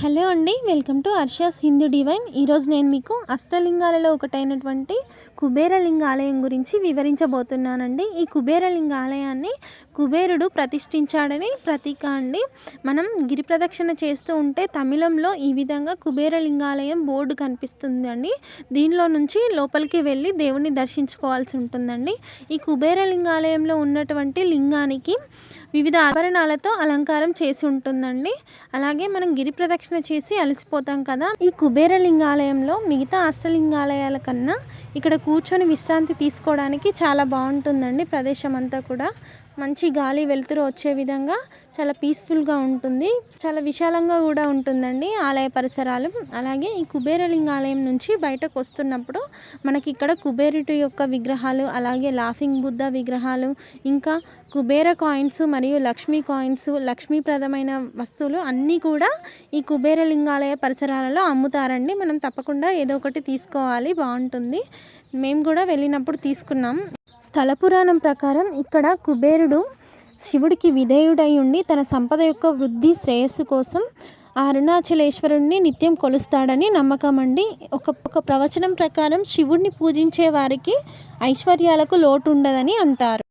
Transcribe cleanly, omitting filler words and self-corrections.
Hello అండి, welcome to Harsha's Hindu divine. ఈరోజు నేను మీకు అష్టలింగాలలో ఒకటైనటువంటి కుబేరలింగ ఆలయం గురించి వివరించబోతున్నానండి. ఈ కుబేరలింగ ఆలయాన్ని కుబేరుడు ప్రతిష్ఠించాడని ప్రతీక అండి. మనం గిరి ప్రదక్షిణ చేస్తూ ఉంటే తమిళంలో ఈ విధంగా కుబేరలింగాలయం బోర్డు కనిపిస్తుందండి. దీనిలో నుంచి లోపలికి వెళ్ళి దేవుణ్ణి దర్శించుకోవాల్సి ఉంటుందండి. ఈ కుబేరలింగాలయంలో ఉన్నటువంటి లింగానికి వివిధ ఆభరణాలతో అలంకారం చేసి ఉంటుందండి. అలాగే మనం గిరి ప్రదక్షిణ చేసి అలసిపోతాం కదా, ఈ కుబేరలింగాలయంలో మిగతా అష్టలింగాలయాల కన్నా ఇక్కడ కూర్చొని విశ్రాంతి తీసుకోవడానికి చాలా బాగుంటుందండి. ప్రదేశం అంతా కూడా మంచి గాలి వెలుతురు వచ్చే విధంగా చాలా పీస్ఫుల్గా ఉంటుంది. చాలా విశాలంగా కూడా ఉంటుందండి ఆలయ పరిసరాలు. అలాగే ఈ కుబేరలింగ ఆలయం నుంచి బయటకు వస్తున్నప్పుడు మనకి ఇక్కడ కుబేరుడి యొక్క విగ్రహాలు, అలాగే లాఫింగ్ బుద్ధ విగ్రహాలు, ఇంకా కుబేర కాయిన్స్ మరియు లక్ష్మీ కాయిన్స్, లక్ష్మీప్రదమైన వస్తువులు అన్నీ కూడా ఈ కుబేరలింగాలయ పరిసరాలలో అమ్ముతారండి. మనం తప్పకుండా ఏదో ఒకటి తీసుకోవాలి, బాగుంటుంది. మేము కూడా వెళ్ళినప్పుడు తీసుకున్నాం. స్థల పురాణం ప్రకారం ఇక్కడ కుబేరుడు శివుడికి విధేయుడై ఉండి తన సంపద యొక్క వృద్ధి శ్రేయస్సు కోసం ఆ అరుణాచలేశ్వరుణ్ణి నిత్యం కొలుస్తాడని నమ్మకం అండి. ఒక ప్రవచనం ప్రకారం శివుడిని పూజించే వారికి ఐశ్వర్యాలకు లోటు ఉండదని అంటారు.